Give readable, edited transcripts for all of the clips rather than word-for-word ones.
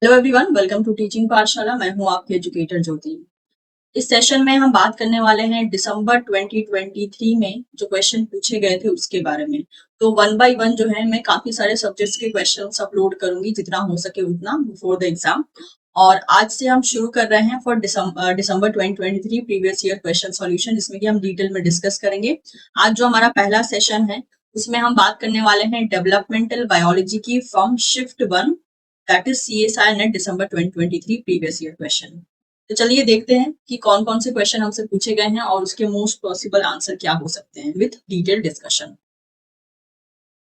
Hello everyone, welcome to teaching Pathshala. मैं हूं आपकी एजुकेटर ज्योति। इस सेशन में हम बात करने वाले हैं दिसंबर 2023 में जो क्वेश्चन पूछे गए थे उसके बारे में। तो वन बाय वन जो है मैं काफी सारे सब्जेक्ट्स के क्वेश्चंस अपलोड करूंगी जितना हो सके उतना बिफोर द एग्जाम। और आज से हम शुरू कर रहे हैं for December 2023 previous year question solution, जिसमें कि हम डिटेल में डिस्कस करेंगे। आज जो हमारा पहला सेशन है उसमें हम बात करने वाले हैं डेवलपमेंटल बायोलॉजी की from shift 1, that is CSI net December 2023 previous year question. तो चलिए देखते हैं कि कौन कौन से क्वेश्चन हमसे पूछे गए हैं और उसके मोस्ट पॉसिबल आंसर क्या हो सकते हैं विथ डिटेल डिस्कशन।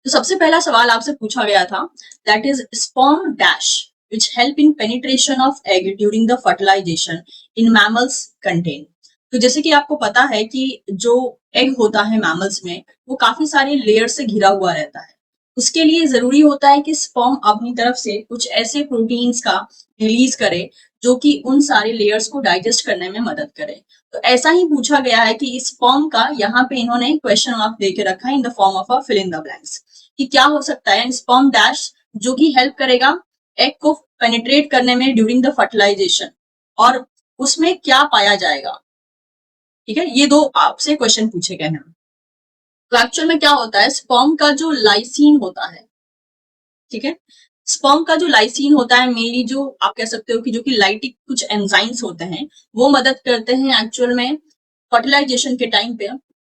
तो सबसे पहला सवाल आपसे पूछा गया था, that is sperm dash which help in penetration of egg during the fertilization in mammals contain. तो जैसे कि आपको पता है कि जो एग होता है मैमल्स में वो काफी सारे लेयर से घिरा हुआ रहता है। उसके लिए जरूरी होता है कि स्पर्म अपनी तरफ से कुछ ऐसे प्रोटीन्स का रिलीज करे जो कि उन सारे लेयर्स को डाइजेस्ट करने में मदद करे। तो ऐसा ही पूछा गया है कि इस फॉर्म का यहाँ पे इन्होंने क्वेश्चन मार्क दे के रखा है in the form of a fill in the blanks, कि क्या हो सकता है स्पर्म डैश जो कि हेल्प करेगा एग को पेनिट्रेट करने में ड्यूरिंग द फर्टिलाइजेशन, और उसमें क्या पाया जाएगा। ठीक है, ये दो आपसे क्वेश्चन पूछे गए हैं। तो एक्चुअल में क्या होता है, स्पर्म का जो लाइसीन होता है, ठीक है, स्पर्म का जो लाइसीन होता है मेनली जो आप कह सकते हो कि जो कि लाइटिक कुछ एंजाइम्स होते हैं वो मदद करते हैं एक्चुअल में फर्टिलाइजेशन के टाइम पे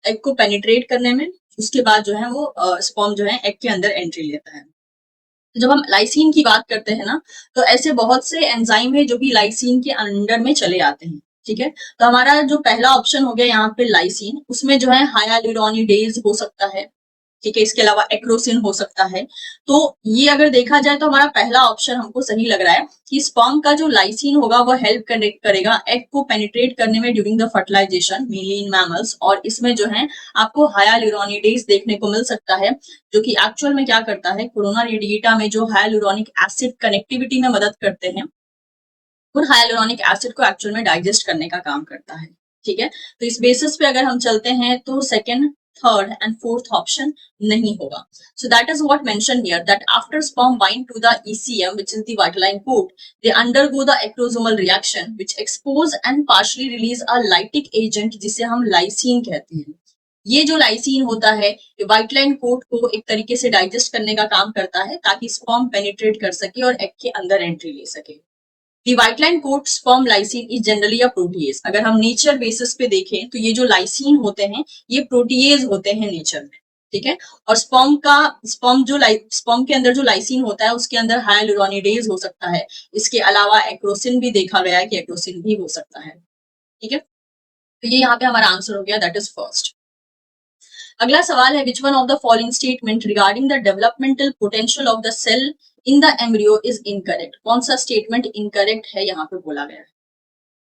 एग को पेनिट्रेट करने में। उसके बाद जो है वो स्पर्म जो है एग के अंदर एंट्री लेता है। तो जब हम लाइसीन की बात करते हैं ना, तो ऐसे बहुत से एंजाइम है जो कि लाइसीन के अंडर में चले आते हैं। ठीक है, तो हमारा जो पहला ऑप्शन हो गया यहाँ पे लाइसीन, उसमें जो है हायालुरोनिडेज हो सकता है। ठीक है, इसके अलावा एक्रोसिन हो सकता है। तो ये अगर देखा जाए तो हमारा पहला ऑप्शन हमको सही लग रहा है कि स्पर्म का जो लाइसीन होगा वो हेल्प करेगा एग को पेनिट्रेट करने में during the fertilization mainly in mammals. और इसमें जो है आपको हायालुरोनिडेज देखने को मिल सकता है जो कि एक्चुअल में क्या करता है, कोरोना रेडिएटा में जो हायालुरोनिक एसिड कनेक्टिविटी में मदद करते हैं और हायालुरोनिक एसिड को एक्चुअल में डाइजेस्ट करने का काम करता है। ठीक है, तो इस बेसिस पे अगर हम चलते हैं तो second, third and fourth option नहीं होगा। So that is what mention here, that after sperm bind to the ECM which is the vitelline coat, they undergo the ectosomal reaction which expose and partially release a lytic agent जिसे हम lysine कहते हैं। ये जो lysine होता है ये वाइटलाइन coat को एक तरीके से डाइजेस्ट करने का काम करता है ताकि स्पर्म पेनिट्रेट कर सके और एग के अंदर एंट्री ले सके। The whiteline coat sperm lysine is generally a protease। अगर हम नेचर बेसिस पे देखें तो ये जो लाइसीन होते हैं ये प्रोटीएज होते हैं नेचर में। ठीक है, और स्पर्म के अंदर जो लाइसीन होता है उसके अंदर हायालुरोनिडेज हो सकता है। इसके अलावा एक्रोसिन भी देखा गया है कि एक्रोसिन भी हो सकता है। ठीक है, तो ये यहाँ पे हमारा आंसर हो गया, दैट इज फर्स्ट। अगला सवाल है, which one of the following statement regarding the developmental potential of the cell in the embryo is incorrect. कौन सा स्टेटमेंट इनकरेक्ट है यहाँ पे बोला गया है।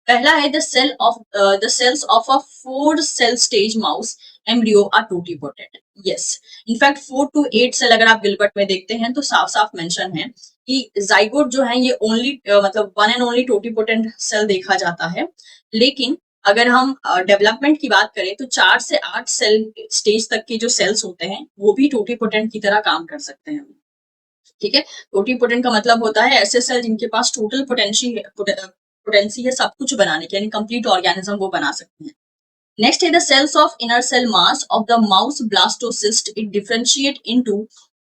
पहला है, the cells of a 4 cell stage mouse embryo are totipotent. Yes, in fact 4 to 8 cell अगर आप गिलबर्ट में देखते हैं तो साफ साफ मेंशन है कि जाइगोट जो है ये ओनली मतलब one and only totipotent cell देखा जाता है। लेकिन अगर हम डेवलपमेंट की बात करें तो 4 से 8 सेल स्टेज तक के जो सेल्स होते हैं वो भी टोटिपोटेंट की तरह काम कर सकते हैं। ठीक है, टोटिपोटेंट का मतलब होता है ऐसे सेल जिनके पास टोटल पोटेंसी है सब कुछ बनाने की, यानी कंप्लीट ऑर्गेनिज्म वो बना सकते हैं। नेक्स्ट है, the cells of inner cell mass of the mouse blastocyst it differentiate into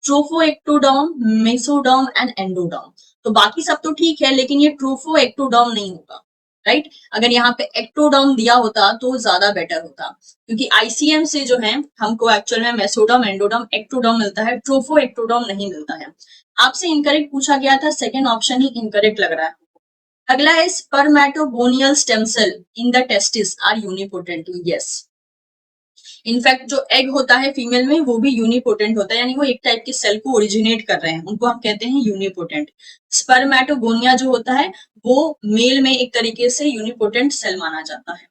trophectoderm, mesoderm and endoderm. तो बाकी सब तो ठीक है लेकिन ये ट्रोफोएक्टोडर्म नहीं होगा। राइट, अगर यहाँ पे एक्टोडर्म दिया होता तो ज्यादा बेटर होता, क्योंकि ICM से जो है हमको एक्चुअल में मेसोडर्म, एंडोडर्म, एक्टोडर्म मिलता है, ट्रोफोएक्टोडर्म नहीं मिलता है। आपसे इनकरेक्ट पूछा गया था, सेकेंड ऑप्शन ही इनकरेक्ट लग रहा है। अगला है, spermatogonial stem cell in the testis are unipotent. Yes, in fact जो एग होता है फीमेल में वो भी यूनिपोटेंट होता है, यानी वो एक टाइप के सेल को ओरिजिनेट कर रहे हैं, उनको हम कहते हैं यूनिपोटेंट। स्पर्मेटोगोनिया जो होता है वो मेल में एक तरीके से यूनिपोटेंट सेल माना जाता है।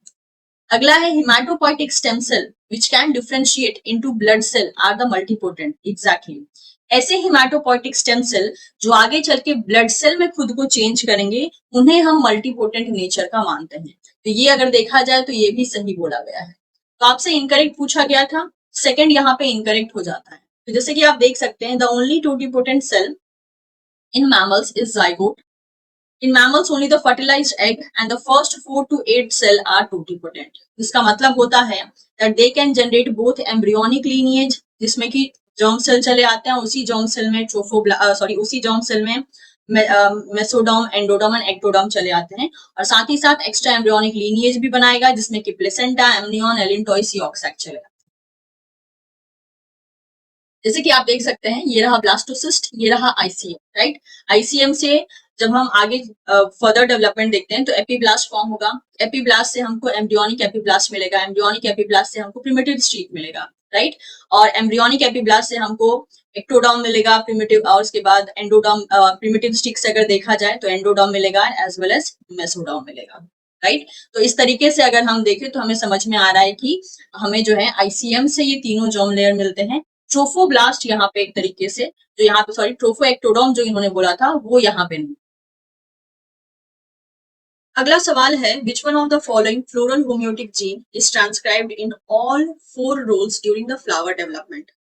अगला है, haematopoietic stem cell which can differentiate into blood cell are the multipotent. Exactly, ऐसे हिमाटोपोइटिक स्टेम सेल जो आगे चल के ब्लड सेल में खुद को चेंज करेंगे उन्हें हम मल्टीपोटेंट नेचर का मानते हैं। तो ये अगर देखा जाए तो ये भी सही बोला गया है। तो आपसे इनकरेक्ट पूछा गया था, सेकंड यहाँ पे इनकरेक्ट हो जाता है। तो जैसे कि आप देख सकते हैं, the only totipotent cell in mammals is zygote. In mammals, only the fertilized egg and the first 4 to 8 cell are totipotent. इसका मतलब होता है that they can generate both embryonic lineage, जिसमें कि germ cell चले आते हैं, उसी germ cell में उसी germ cell में मेसोडर्म, एंडोडर्म एंड एक्टोडर्म चले आते हैं, और साथ ही साथ एक्स्ट्रा एम्ब्रियोनिक लीनिएज भी बनाएगा, जिसमें कि प्लेसेंटा, एमनियन, एलिंटॉइस, यॉर्क सैक चलेगा। जैसे कि आप देख सकते हैं, ये रहा ब्लास्टोसिस्ट, ये रहा आईसीएम, राइट। आईसीएम से जब हम आगे फर्दर डेवलपमेंट देखते हैं तो एपीब्लास्ट फॉर्म होगा, एपीब्लास्ट से हमको एम्ब्रियोनिक एपीब्लास्ट मिलेगा, एम्ब्रियोनिक एपीब्लास्ट से हमको प्रिमिटिव स्ट्रीक मिलेगा, राइट। और एम्ब्रियोनिक एपीब्लास्ट से हमको एक्टोडर्म मिलेगा प्रिमिटिव, और उसके बाद एंडोडर्म, प्रिमिटिव स्ट्रीक से अगर देखा जाए तो एंडोडर्म मिलेगा एज वेल एज मेसोडर्म मिलेगा, राइट। तो इस तरीके से अगर हम देखें तो हमें समझ में आ रहा है कि हमें जो है आईसीएम से ये तीनों जर्म लेयर मिलते हैं। ट्रोफोब्लास्ट यहाँ पे एक तरीके से, जो यहाँ पे ट्रोफो एक्टोडर्म जो इन्होंने बोला था वो यहाँ पे नहीं। अगला सवाल है, which one of the following floral homeotic gene is transcribed in all 4 whorls during the flower development.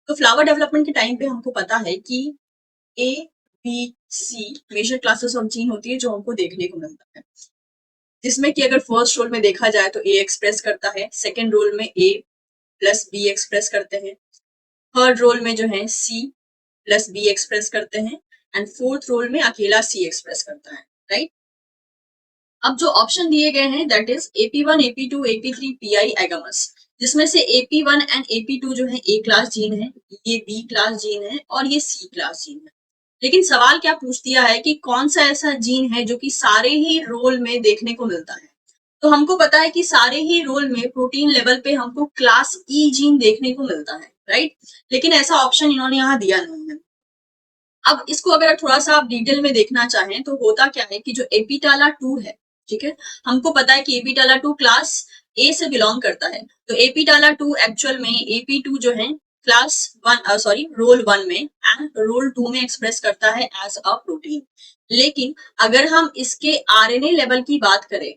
तो फ्लावर डेवलपमेंट के टाइम पे हमको पता है कि A, B, C major classes of gene होती है जो हमको देखने को मिलता है, जिसमें कि अगर फर्स्ट रोल में देखा जाए तो ए एक्सप्रेस करता है, सेकेंड रोल में ए प्लस बी एक्सप्रेस करते हैं, थर्ड रोल में जो है सी प्लस बी एक्सप्रेस करते हैं, एंड फोर्थ रोल में अकेला सी एक्सप्रेस करता है, राइट। अब जो ऑप्शन दिए गए हैं that is AP1, AP2, AP3, PI agamous, जिसमें से AP1 एंड AP2 जो है ए क्लास जीन है, ये बी क्लास जीन है और ये सी क्लास जीन है। लेकिन सवाल क्या पूछ दिया है कि कौन सा ऐसा जीन है जो कि सारे ही रोल में देखने को मिलता है। तो हमको पता है कि सारे ही रोल में प्रोटीन लेवल पे हमको क्लास ई जीन देखने को मिलता है, राइट। लेकिन ऐसा ऑप्शन इन्होंने यहाँ दिया नहीं है। अब इसको अगर थोड़ा सा आप डिटेल में देखना चाहें तो होता क्या है कि जो एपिटाला 2 है, ठीक है, हमको पता है कि एपिटाला 2 क्लास ए से बिलोंग करता है, तो एपिटाला 2 एक्चुअल में AP2 जो है क्लास 1 रोल 1 में एंड रोल 2 में एक्सप्रेस करता है एज अ प्रोटीन। लेकिन अगर हम इसके आरएनए लेवल की बात करें,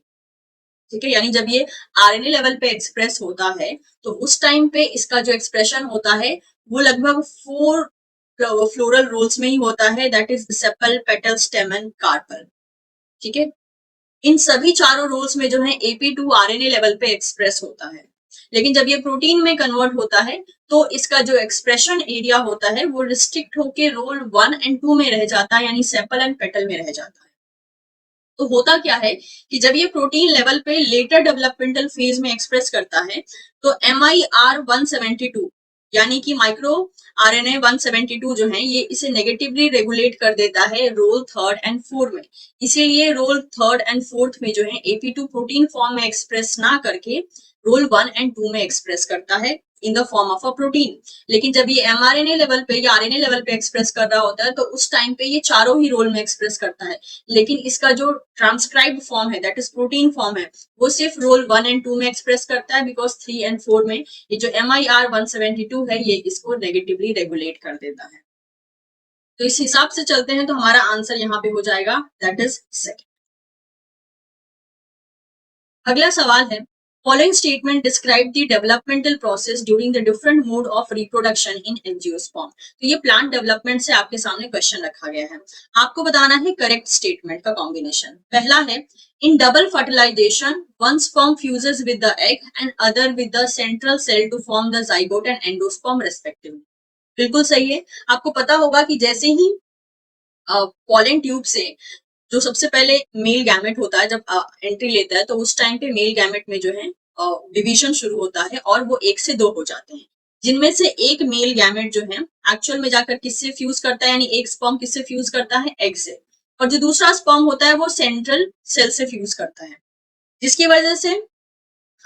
ठीक है, यानी जब ये आरएनए लेवल पे एक्सप्रेस होता है तो उस टाइम पे इसका जो एक्सप्रेशन होता है वो लगभग 4 फ्लोरल रोल्स में ही होता है, that is sepal, petal, stamen, carpel, ठीक है। इन सभी चारों रोल्स में जो है AP2 आरएनए लेवल पे एक्सप्रेस होता है, लेकिन जब ये प्रोटीन में कन्वर्ट होता है तो इसका जो एक्सप्रेशन एरिया होता है वो रिस्ट्रिक्ट होके रोल 1 एंड 2 में रह जाता है, यानी सेपल एंड पेटल में रह जाता है। तो होता क्या है कि जब ये प्रोटीन लेवल पे लेटर डेवलपमेंटल फेज में एक्सप्रेस करता है तो MIR 172 यानी कि माइक्रो RNA 172 जो है ये इसे नेगेटिवली रेगुलेट कर देता है रोल 3rd एंड 4th में। इसीलिए रोल 3rd एंड 4th में जो है AP2 प्रोटीन फॉर्म में एक्सप्रेस ना करके रोल 1 एंड 2 में एक्सप्रेस करता है in the form of a protein. लेकिन जब ये mRNA लेवल पे या RNA लेवल पे एक्सप्रेस कर रहा होता है तो उस टाइम पे ये चारों ही रोल में एक्सप्रेस करता है, लेकिन इसका जो ट्रांसक्राइब्ड फॉर्म है दैट इज प्रोटीन फॉर्म है वो सिर्फ रोल 1 एंड 2 में एक्सप्रेस करता है, बिकॉज 3 एंड 4 में ये जो MIR 172 है ये इसको नेगेटिवली रेगुलेट कर देता है। तो इस हिसाब से चलते हैं तो हमारा आंसर यहाँ पे हो जाएगा दैट इज सेकंड। अगला सवाल है, following statement describe the developmental process during the different mode of reproduction in angiosperm। तो ये प्लांट डेवलपमेंट से आपके सामने क्वेश्चन रखा गया है, आपको बताना है करेक्ट स्टेटमेंट का कॉम्बिनेशन। पहला है, in double fertilization one sperm fuses with the egg and other with the central cell to form the zygote and endosperm respectively। बिल्कुल सही है। आपको पता होगा कि जैसे ही पॉलन ट्यूब से जो सबसे पहले मेल गैमेट होता है जब एंट्री लेता है तो उस टाइम पे मेल गैमेट में जो है डिवीजन शुरू होता है और वो 1 से 2 हो जाते हैं, जिनमें से एक मेल गैमेट जो है एक्चुअल में जाकर किससे फ्यूज करता है, यानी एक स्पर्म किससे फ्यूज करता है, एग से, और जो दूसरा स्पर्म होता है वो सेंट्रल सेल से फ्यूज करता है, जिसकी वजह से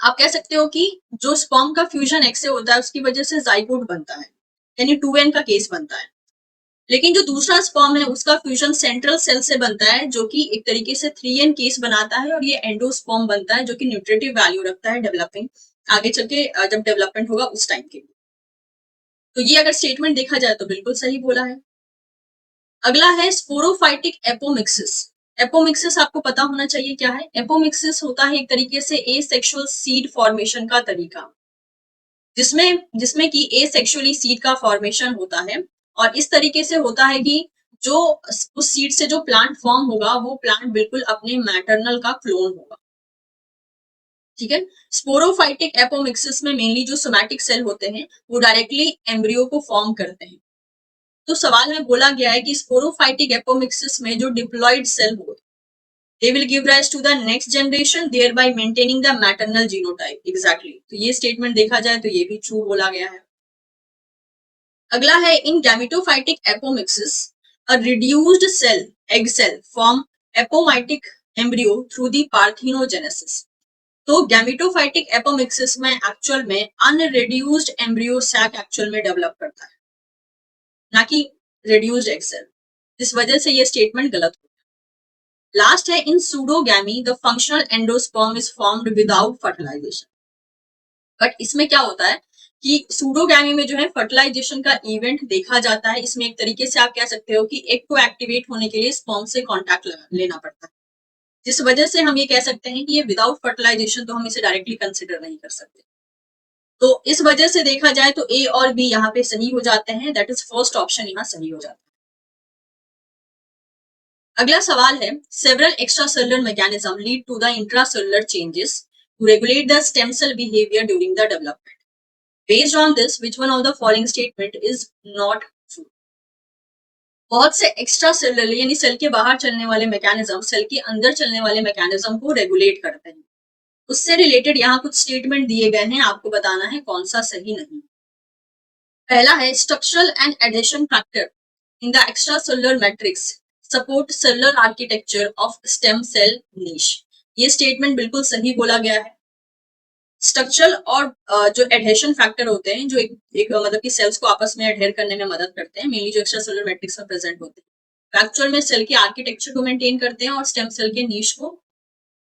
आप कह सकते हो कि जो स्पर्म का फ्यूजन एग से होता है उसकी वजह से जाइगोट बनता है, यानी 2n का केस बनता है। लेकिन जो दूसरा स्पर्म है उसका फ्यूजन सेंट्रल सेल से बनता है जो कि एक तरीके से 3n केस बनाता है, और ये एंडोस्पर्म बनता है जो कि न्यूट्रिटिव वैल्यू रखता है डेवलपिंग आगे चल के जब डेवलपमेंट होगा उस टाइम के लिए। तो ये अगर स्टेटमेंट देखा जाए तो बिल्कुल सही बोला है। अगला है स्पोरोफाइटिक एपोमिक्सिस। एपोमिक्सिस आपको पता होना चाहिए क्या है। एपोमिक्सिस होता है एक तरीके से एसेक्सुअल सीड फॉर्मेशन का तरीका, जिसमें जिसमें कि एसेक्सुअली सीड का फॉर्मेशन होता है, और इस तरीके से होता है कि जो उस सीड से जो प्लांट फॉर्म होगा वो प्लांट बिल्कुल अपने मैटरनल का क्लोन होगा। ठीक है। स्पोरोफाइटिक एपोमिक्सिस में मेनली जो सोमैटिक सेल होते हैं वो डायरेक्टली एम्ब्रियो को फॉर्म करते हैं। तो सवाल में बोला गया है कि स्पोरोफाइटिक एपोमिक्सिस में जो डिप्लॉइड सेल हो, they will give rise to the next generation thereby maintaining the maternal genotype। exactly। तो ये स्टेटमेंट देखा जाए तो ये भी ट्रू बोला गया है। अगला है in gametophytic apomixis a reduced cell egg cell form apomitic embryo through the parthenogenesis। तो गैमेटोफाइटिक एपोमिक्सिस में एक्चुअल में अनरिड्यूस्ड एम्ब्रियो सैक एक्चुअल में डेवलप करता है, ना कि रिड्यूस्ड एग सेल। इस वजह से ये स्टेटमेंट गलत हो गया। लास्ट है in pseudogamy the functional endosperm is formed without fertilisation. But इसमें क्या होता है कि सूडोगैमी में जो है फर्टिलाइजेशन का इवेंट देखा जाता है। इसमें एक तरीके से आप कह सकते हो कि एग को एक्टिवेट होने के लिए स्पर्म से कांटेक्ट लेना पड़ता है, जिस वजह से हम ये कह सकते हैं कि ये विदाउट फर्टिलाइजेशन, तो हम इसे डायरेक्टली कंसिडर नहीं कर सकते। तो इस वजह से देखा जाए तो ए और बी यहाँ पे सही हो जाते हैं, दैट इज फर्स्ट ऑप्शन यहाँ सही हो जाता है। अगला सवाल है several extra cellular mechanism lead to the intracellular changes to regulate the stem cell behaviour during the development. Based on this which one of the following statement is not true. बहुत से एक्स्ट्रा सेलुलर यानी cell के बाहर चलने वाले mechanism cell के अंदर चलने वाले मैकेनिज्म को रेगुलेट करते हैं। उससे रिलेटेड यहाँ कुछ स्टेटमेंट दिए गए हैं, आपको बताना है कौन सा सही नहीं। पहला है structural and addition factor in the extracellular matrix support cellular architecture of stem cell niche. ये स्टेटमेंट बिल्कुल सही बोला गया है। स्ट्रक्चरल और जो एडहेशन फैक्टर होते हैं जो एक मतलब कि सेल्स को आपस में एडहेर करने में मदद करते हैं, मेनली जो एक्स्ट्रासेलुलर मैट्रिक्स में प्रेजेंट होते हैं, एक्चुअल में सेल के आर्किटेक्चर को मेंटेन करते हैं और स्टेम सेल के नीश को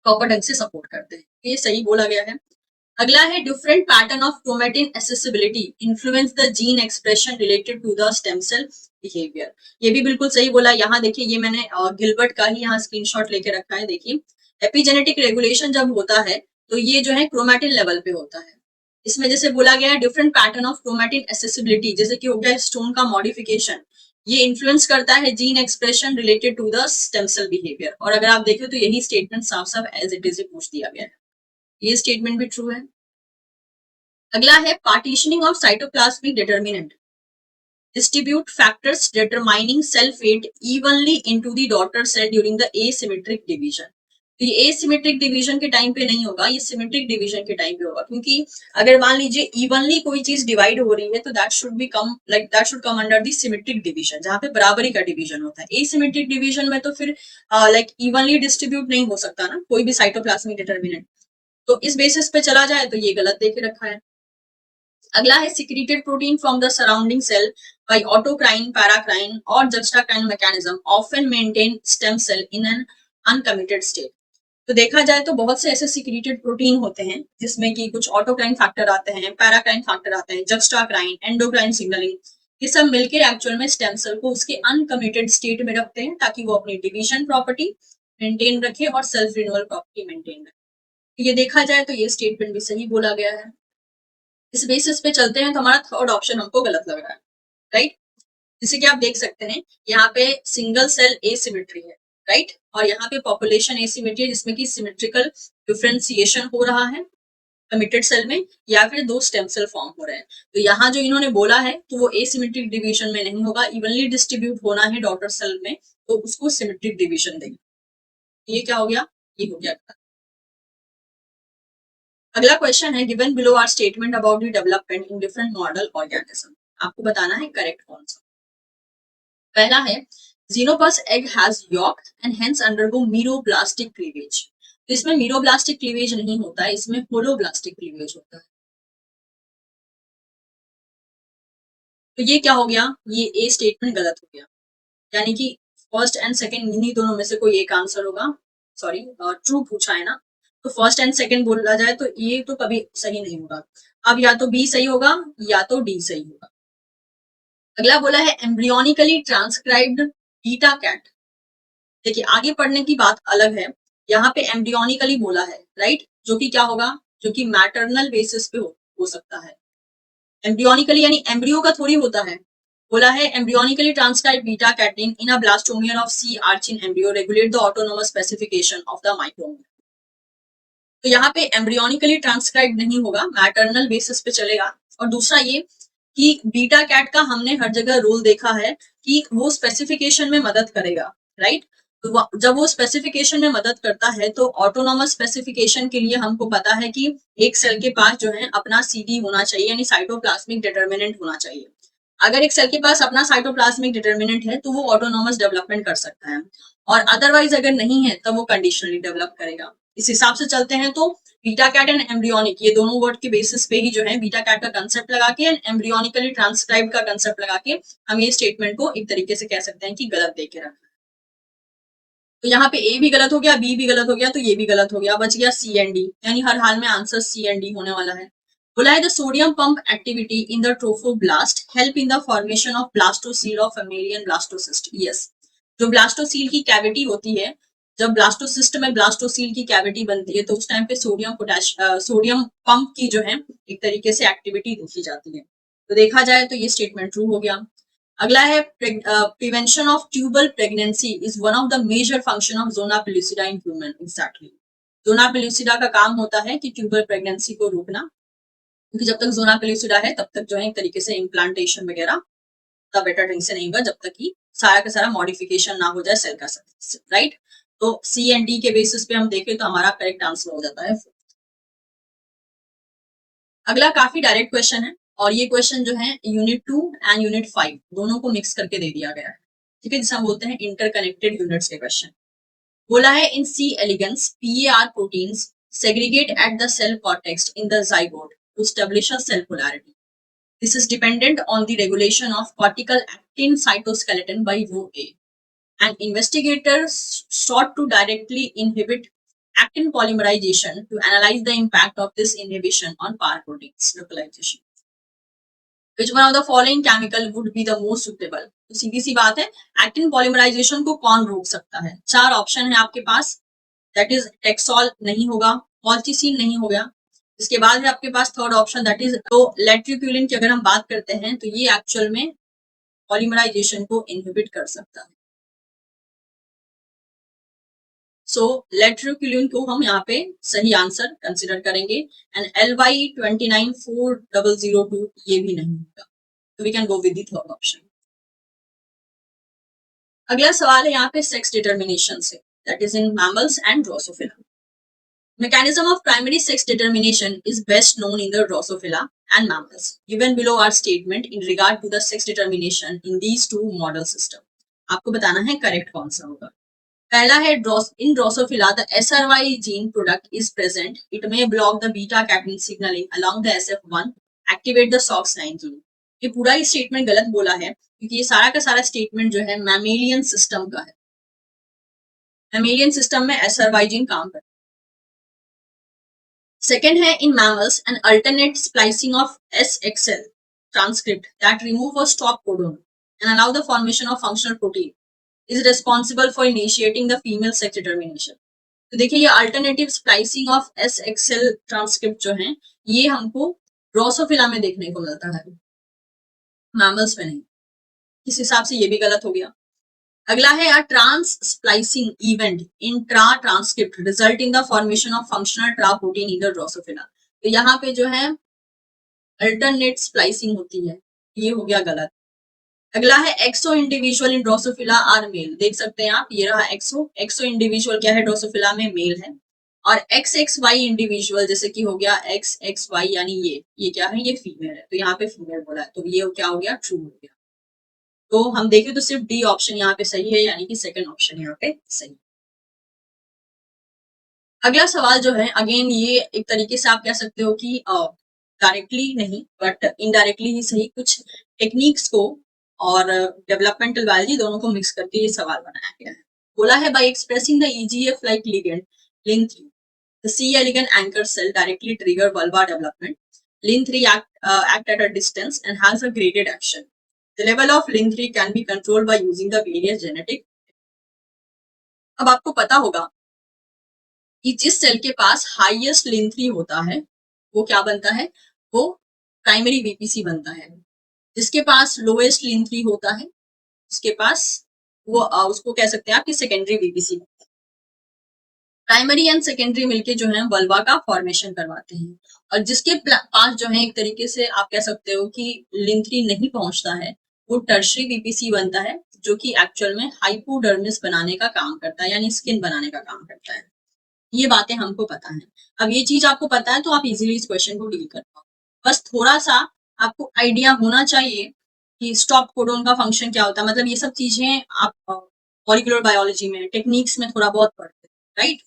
प्रॉपर ढंग से सपोर्ट करते हैं। ये सही बोला गया है। अगला है different pattern of chromatin accessibility influence the gene expression related to the stem cell behaviour. ये भी बिल्कुल सही बोला। यहाँ देखिए, ये मैंने गिलबर्ट का ही यहाँ स्क्रीनशॉट लेके रखा है। देखिए, एपिजेनेटिक रेगुलेशन जब होता है तो ये जो है क्रोमेटिन लेवल पे होता है। इसमें जैसे बोला गया है different pattern of chromatin accessibility, जैसे कि हो गया स्टोन का मॉडिफिकेशन, ये इन्फ्लुएंस करता है gene expression related to the stem cell behaviour. और अगर आप देखो तो यही स्टेटमेंट साफ साफ एज इट इज पूछ दिया गया है। ये स्टेटमेंट भी ट्रू है। अगला है partitioning of cytoplasmic determinant distribute factors determining cell fate evenly into the daughter cell during the asymmetric division। तो ये एसिमेट्रिक डिवीजन के टाइम पे नहीं होगा, ये सिमेट्रिक डिवीजन के टाइम पे होगा। क्योंकि अगर मान लीजिए इवनली कोई चीज डिवाइड हो रही है तो that should be come that should come under the symmetric division, जहाँ पे बराबरी का डिवीजन होता है। एसिमेट्रिक डिवीजन में तो फिर इवनली डिस्ट्रीब्यूट नहीं हो सकता ना कोई भी साइटोप्लाज्मिक डिटरमिनेंट। तो इस बेसिस पे चला जाए तो ये गलत देके रखा है। अगला है secreted protein from the surrounding cell by autocrine, paracrine और juxtacrine mechanism often maintain stem cell in an uncommitted state. तो देखा जाए तो बहुत से ऐसे सिक्रीटेड प्रोटीन होते हैं जिसमें कि कुछ ऑटोक्राइन फैक्टर आते हैं, पैराक्राइन फैक्टर आते हैं, जक्स्टाक्राइन, एंडोक्राइन सिग्नलिंग, ये सब मिलकर एक्चुअल में स्टेम सेल को उसके अनकमिटेड स्टेट में रखते हैं ताकि वो अपनी डिवीजन प्रॉपर्टी मेंटेन रखे और सेल्फ रिन्यूअल प्रॉपर्टी मेंटेन रखे। ये देखा जाए तो ये स्टेटमेंट भी सही बोला गया है। इस बेसिस पे चलते हैं तो हमारा थर्ड ऑप्शन हमको गलत लग रहा है, राइट। जैसे कि आप देख सकते हैं यहाँ पे सिंगल सेल एसिमेट्री है, राइट, और यहाँ पे पॉपुलेशन एसिमेट्री है जिसमें कि सिमेट्रिकल डिफरेंशिएशन हो रहा है कमिटेड सेल में, या फिर दो स्टेम सेल फॉर्म हो रहे हैं। तो यहाँ जो इन्होंने बोला है तो वो एसिमेट्रिक डिवीजन में नहीं होगा, इवनली डिस्ट्रीब्यूट होना है डॉटर सेल में, तो उसको सिमेट्रिक डिवीजन देंगे। ये क्या हो गया, ये हो गया। अगला क्वेश्चन है given below are statement about the development in different model organism. आपको बताना है करेक्ट कौन सा। पहला है xenopus egg has yolk and hence undergo meroblastic cleavage. तो इसमें मीरोब्लास्टिक क्लीवेज नहीं होता है, इसमें होलोब्लास्टिक क्लीवेज होता है। तो ये क्या हो गया, ये ए स्टेटमेंट गलत हो गया, यानी कि फर्स्ट एंड सेकंड इन्हीं दोनों में से कोई एक आंसर होगा। सॉरी, ट्रू पूछा है ना, तो फर्स्ट एंड सेकंड बोला जाए तो ये तो कभी सही नहीं होगा। अब या तो बी सही होगा या तो डी सही होगा। अगला बोला है एम्ब्रियोनिकली ट्रांसक्राइब्ड बीटा कैट। देखिए, आगे पढ़ने की बात अलग है, यहाँ पे एम्ब्रियोनिकली बोला है, राइट, जो कि क्या होगा, जो कि मैटरनल बेसिस पे हो सकता है। एम्ब्रियोनिकली यानी एम्ब्रियो का थोड़ी होता है, बोला है embryonically transcribe beta catenin in a blastomere of sea urchin embryo regulate the autonomous specification of the micromere. तो यहाँ पे एम्ब्रियोनिकली ट्रांसक्राइब नहीं होगा, मैटरनल बेसिस पे चलेगा। और दूसरा ये कि बीटा कैट का हमने हर जगह रोल देखा है कि वो स्पेसिफिकेशन में मदद करेगा, राइट। तो जब वो स्पेसिफिकेशन में मदद करता है तो ऑटोनोमस स्पेसिफिकेशन के लिए हमको पता है कि एक सेल के पास जो है अपना सीडी होना चाहिए, यानी साइटोप्लाज्मिक डिटर्मिनेंट होना चाहिए। अगर एक सेल के पास अपना साइटोप्लाज्मिक डिटर्मिनेंट है तो वो ऑटोनोमस डेवलपमेंट कर सकता है, और अदरवाइज अगर नहीं है तब वो कंडीशनली डेवलप करेगा। इस हिसाब से चलते हैं तो बीटा कैट एंड एम्ब्रियोनिक ये दोनों वर्ड के बेसिस पे ही जो है बीटा कैट का कंसेप्ट लगा के एंड एम्ब्रियोनिकली ट्रांसक्राइब का कंसेप्ट लगा के हम ये स्टेटमेंट को एक तरीके से कह सकते हैं कि गलत दे के रखा। तो यहाँ पे ए भी गलत हो गया, बी भी गलत हो गया, तो ये भी गलत हो गया, बच गया सी एंड डी, यानी हर हाल में आंसर सी एंड डी होने वाला है। बोला है the sodium pump activity in the trophoblast help in the formation of blastocoel of mammalian blastocyst. Yes, जो ब्लास्टोसील की कैविटी होती है, जब ब्लास्टोसिस्ट में ब्लास्टोसील की कैविटी बनती है तो उस टाइम पे सोडियम पंप की जो है एक तरीके से एक्टिविटी देखी जाती है। तो देखा जाए तो ये स्टेटमेंट ट्रू हो गया। अगला है prevention of tubal pregnancy is one of the major function of zona pellucida in human. Exactly, zona pellucida का काम होता है कि ट्यूबल प्रेगनेंसी को रोकना, क्योंकि जब तक जोना पेलुसिडा है तब तक जो है एक तरीके से इम्प्लांटेशन वगैरह का बेटर ढंग से नहीं होगा, जब तक कि सारा का सारा मॉडिफिकेशन ना हो जाए सेल का, राइट। तो सी एंड डी के बेसिस पे हम देखें तो हमारा करेक्ट आंसर हो जाता है। अगला काफी डायरेक्ट क्वेश्चन है, और ये क्वेश्चन जो है यूनिट 2 एंड यूनिट 5 दोनों को मिक्स करके दे दिया गया है, ठीक है, जिसे हम बोलते हैं इंटरकनेक्टेड यूनिट्स के क्वेश्चन। बोला है in C elegans PAR proteins segregate at the cell cortex in the zygote to establish a cell polarity. This is dependent on the regulation of cortical actin cytoskeleton by Rho A. And investigators sought to directly inhibit actin polymerization to analyze the impact of this inhibition on par proteins localization. Which one of the following chemical would be the most suitable? तो सीधी सी बात है, actin polymerisation को कौन रोक सकता है? चार option है आपके पास, दैट इज टेक्सॉल नहीं होगा, कॉल्चिसिन नहीं होगा, इसके बाद है आपके पास थर्ड ऑप्शन दैट इज तो लेट्रिक्यूलिन की अगर हम बात करते हैं तो ये एक्चुअल में पॉलीमराइजेशन को इनहिबिट कर सकता है। सो लेट्रिक्यूलिन को हम यहाँ पे सही आंसर कंसिडर करेंगे, एंड LY294002 ये भी नहीं होगा, तो we can go with the third option. अगला सवाल है यहाँ पे सेक्स डिटर्मिनेशन से, that is in mammals and Drosophila. Mechanism of primary sex determination is best known in the Drosophila and mammals. Given below are statement in regard to the sex determination in these two model system. आपको बताना है correct कौन सा होगा। पहला है in Drosophila the SRY gene product is present. It may block the beta catenin signaling along the SF1, activate the SOX9 gene. ये पूरा ही स्टेटमेंट गलत बोला है, क्योंकि ये सारा का सारा स्टेटमेंट जो है मैमेलियन सिस्टम का है। मैमेलियन सिस्टम में SRY जीन काम करता है। Second है in mammals an alternate splicing of SXL transcript that remove a stop codon and allow the formation of functional protein is responsible for initiating the female sex determination. तो देखिए ये alternative splicing of SXL transcript जो है ये हमको Drosophila में देखने को मिलता है, मैमल्स में नहीं। इस हिसाब से ये भी गलत हो गया। अगला है a trans splicing event in tra transcript result in the formation of functional tra protein in the Drosophila. तो यहाँ पे जो है अल्टरनेट स्प्लाइसिंग होती है, ये हो गया गलत। अगला है XO individual in Drosophila are male, देख सकते हैं आप, ये रहा एक्सो इंडिविजुअल क्या है ड्रोसोफिला में मेल है, और XXY इंडिविजुअल जैसे कि हो गया XXY यानी ये क्या है, ये फीमेल है, तो यहाँ पे फीमेल बोला है, तो ये क्या हो गया, ट्रू हो गया। तो हम देखें तो सिर्फ डी ऑप्शन यहाँ पे सही है, यानी कि सेकंड ऑप्शन यहाँ पे सही। अगला सवाल जो है अगेन ये एक तरीके से आप कह सकते हो कि डायरेक्टली नहीं बट इनडायरेक्टली ही सही, कुछ टेक्निक्स को और डेवलपमेंटल बायोलॉजी दोनों को मिक्स करके ये सवाल बनाया गया है। बोला है bye expressing the EGF like ligand LIN3 the C elegant anchor cell directly trigger vulva development. LIN3 act at a distance and has a graded action. The level of LIN3 can be controlled by using the various genetic. अब आपको पता होगा कि जिस cell के पास highest LIN3 होता है वो क्या बनता है, वो प्राइमरी VPC बनता है। जिसके पास लोएस्ट लिन3 होता है उसके पास वो उसको कह सकते हैं आपकी secondary VPC. Primary and secondary मिलके जो है वल्वा का फॉर्मेशन करवाते हैं, और जिसके पास जो है एक तरीके से आप कह सकते हो कि लिन3 नहीं पहुंचता है, वो टर्शरी वीपीसी बनता है, जो कि एक्चुअल में हाइपोडर्मिस बनाने का काम करता है, यानी स्किन बनाने का काम करता है। ये बातें हमको पता है। अब ये चीज आपको पता है तो आप इजीली इस क्वेश्चन को डील कर पाओ। बस थोड़ा सा आपको आइडिया होना चाहिए कि स्टॉप कोडोन का फंक्शन क्या होता है, मतलब ये सब चीजें आप मॉलिक्यूलर बायोलॉजी में टेक्निक्स में थोड़ा बहुत पढ़ते हैं, राइट।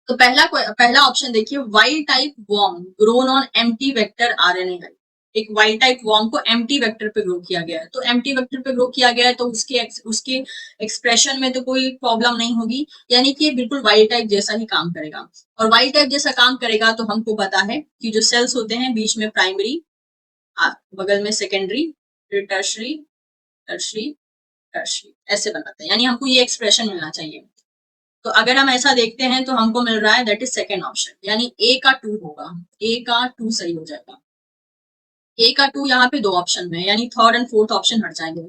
तो पहला ऑप्शन देखिए, wild type worm grown on empty vector RNA. एक वाइल्ड टाइप वॉर्म को एम्प्टी वेक्टर पे ग्रो किया गया है, तो एम्प्टी वेक्टर पे ग्रो किया गया है तो उसके एक्सप्रेशन में तो कोई प्रॉब्लम नहीं होगी, यानी कि बिल्कुल वाइल्ड टाइप जैसा ही काम करेगा। और वाइल्ड टाइप जैसा काम करेगा तो हमको पता है कि जो सेल्स होते हैं बीच में प्राइमरी, बगल में सेकेंडरी, फिर टर्शरी, टर्शरी, टर्शरी, ऐसे बनाते हैं, यानी हमको ये एक्सप्रेशन मिलना चाहिए। तो अगर हम ऐसा देखते हैं तो हमको मिल रहा है दैट इज सेकेंड ऑप्शन, यानी ए का 2 होगा, ए का 2 सही हो जाएगा। ए का 2 यहाँ पे 2 ऑप्शन में, यानी थर्ड एंड फोर्थ ऑप्शन हट जाएंगे।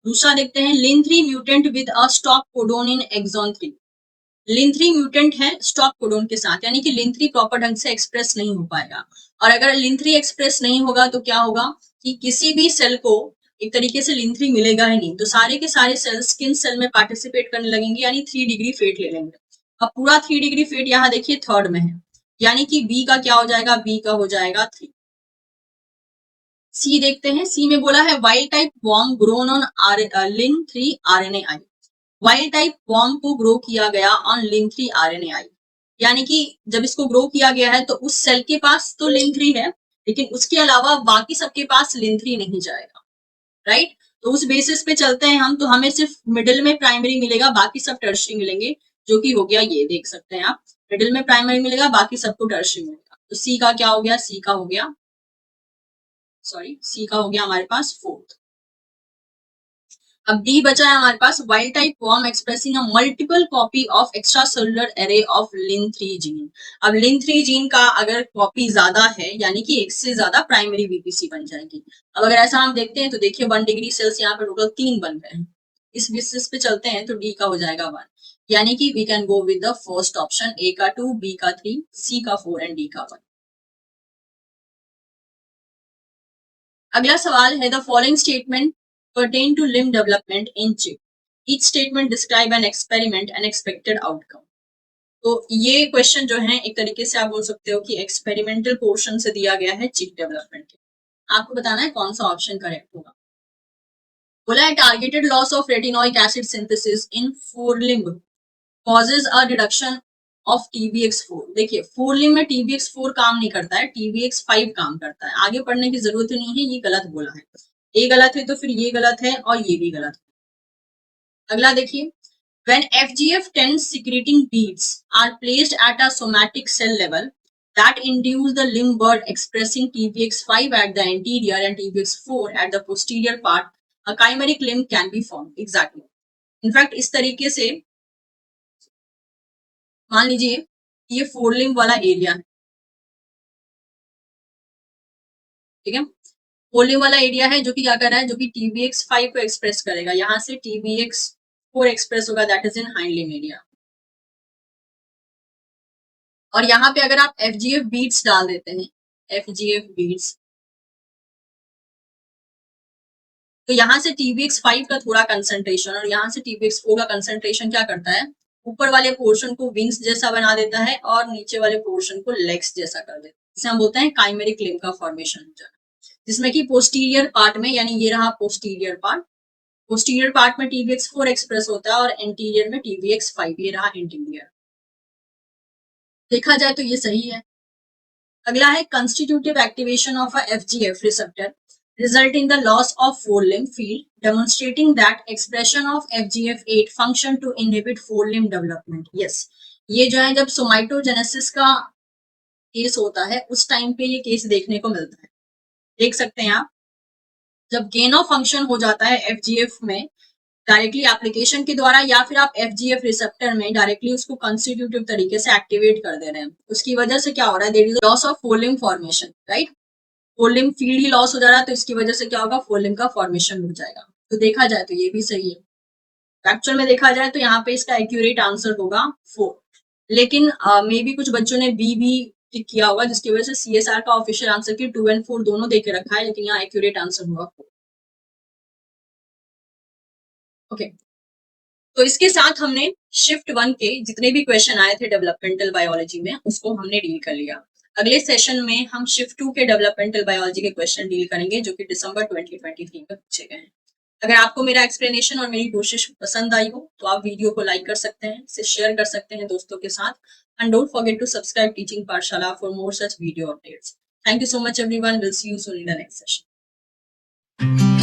दूसरा देखते हैं, lin three mutant with a stop codon in exon 3। Lin three mutant है स्टॉप कोडोन के साथ, यानी कि लिन3 प्रॉपर ढंग से एक्सप्रेस नहीं हो पाएगा। और अगर लिन3 एक्सप्रेस नहीं होगा तो क्या होगा कि किसी भी सेल को एक तरीके से लिन3 मिलेगा ही नहीं, तो सारे के सारे सेल्स किन सेल में पार्टिसिपेट करने लगेंगे, यानी 3 डिग्री फेट ले लेंगे। अब पूरा 3 डिग्री फेट यहाँ देखिए थर्ड में है, यानी कि बी का क्या हो जाएगा, बी का हो जाएगा 3। सी देखते हैं, सी में बोला है wild type worm grown on lin three RNA. Wild type worm को ग्रो किया गया ऑन लिन3 आरएनए, यानी कि जब इसको ग्रो किया गया है तो उस सेल के पास तो लिन3 है, लेकिन उसके अलावा बाकी सबके पास लिन3 नहीं जाएगा, राइट। तो उस बेसिस पे चलते हैं हम, तो हमें सिर्फ मिडिल में प्राइमरी मिलेगा, बाकी सब टर्शरी मिलेंगे, जो कि हो गया, ये देख सकते हैं आप, मिडिल में प्राइमरी मिलेगा, बाकी सबको टर्शरी मिलेगा। तो सी का क्या हो गया, सी का हो गया, सॉरी, सी का हो गया हमारे पास फोर्थ। अब डी बचा है हमारे पास, wild type form expressing a multiple copy of extra cellular array of lin three gene. अब लिन3 जीन का अगर कॉपी ज्यादा है, यानी कि एक से ज्यादा प्राइमरी वीपीसी बन जाएगी। अब अगर ऐसा हम देखते हैं तो देखिए 1 डिग्री सेल्स यहाँ पे टोटल 3 बन गए हैं, इस बेसिस पे चलते हैं तो डी का हो जाएगा 1, यानी कि we can go with the first option, A का 2, बी का 3, सी का 4 एंड डी का 1। अगला सवाल है, the following statement pertain to limb development in chip. Each statement describe an experiment and expected outcome. तो ये क्वेश्चन जो है एक तरीके से आप बोल सकते हो कि एक्सपेरिमेंटल पोर्शन से दिया गया है चिप डेवलपमेंट के। आपको बताना है कौन सा ऑप्शन करेक्ट होगा। बोला है, targeted loss of retinoic acid synthesis in forelimb causes a reduction of TBX4। देखिए फोरलिम्ब में TBX4 काम नहीं करता है, TBX5 काम करता है। आगे पढ़ने की जरूरत ही नहीं है, ये गलत बोला है, ये गलत है तो फिर ये गलत है और ये भी गलत है। अगला देखिए, when FGF10 secreting beads are placed at a somatic cell level that induce the limb bud expressing TBX5 at the anterior and TBX4 at the posterior part, a chimeric limb can be formed. Exactly. In fact इस तरीके से मान लीजिए ये फोरलिम्ब वाला area है, ठीक है, फोरलिम्ब वाला एरिया है जो कि क्या कर रहा है, जो कि TBX5 को एक्सप्रेस करेगा, यहाँ से TBX4 एक्सप्रेस होगा, that is in hind limb area. और यहाँ पे अगर आप FGF बीट्स डाल देते हैं, FGF बीट्स, तो यहाँ से TBX5 का थोड़ा कंसंट्रेशन और यहाँ से TBX4 का कंसंट्रेशन क्या करता है, ऊपर वाले पोर्शन को विंग्स जैसा बना देता है और नीचे वाले पोर्शन को लेग्स जैसा कर देता है, जिसे हम बोलते हैं काइमेरिक लिम्ब का फॉर्मेशन हो जाना, जिसमें कि पोस्टीरियर पार्ट में, यानी ये रहा पोस्टीरियर पार्ट, पोस्टीरियर पार्ट में TBX4 एक्सप्रेस होता है और एंटीरियर में TBX5, ये रहा इंटीरियर। देखा जाए तो ये सही है। अगला है, constitutive activation of a FGF receptor result in the loss of forelimb field, demonstrating that expression of FGF8 function to inhibit forelimb development. Yes, ये जो है जब सोमाइटोजेनेसिस का केस होता है उस टाइम पे ये केस देखने को मिलता है। देख सकते हैं आप, जब गेन ऑफ फंक्शन हो जाता है FGF में डायरेक्टली एप्लीकेशन के द्वारा, या फिर आप FGF रिसेप्टर में डायरेक्टली उसको कंस्टिट्यूटिव तरीके से एक्टिवेट कर दे रहे हैं, उसकी वजह से क्या हो रहा है, there is loss of forelimb formation, right. Folding field ही लॉस हो जा रहा है, तो इसकी वजह से क्या होगा, फोल्डिंग का फॉर्मेशन रुक जाएगा। तो देखा जाए तो ये भी सही है। एक्चुअल में देखा जाए तो यहाँ पे इसका एक्यूरेट आंसर होगा 4, लेकिन मे बी कुछ बच्चों ने बी भी टिक किया होगा, जिसकी वजह से CSR का ऑफिशियल आंसर की 2 एंड 4 दोनों देके रखा है, लेकिन यहाँ एक्यूरेट आंसर होगा 4। ओके, तो इसके साथ हमने शिफ्ट 1 के जितने भी क्वेश्चन आए थे डेवलपमेंटल बायोलॉजी में, उसको हमने डील कर लिया। अगले सेशन में हम शिफ्ट 2 के डेवलपमेंटल बायोलॉजी के क्वेश्चन डील करेंगे, जो कि दिसंबर 2023 में पूछे गए हैं। अगर आपको मेरा एक्सप्लेनेशन और मेरी कोशिश पसंद आई हो, तो आप वीडियो को लाइक कर सकते हैं, इसे शेयर कर सकते हैं दोस्तों के साथ, and don't forget to subscribe Teaching Pathshala for more such video updates. Thank you so much everyone, will see you soon in the next session.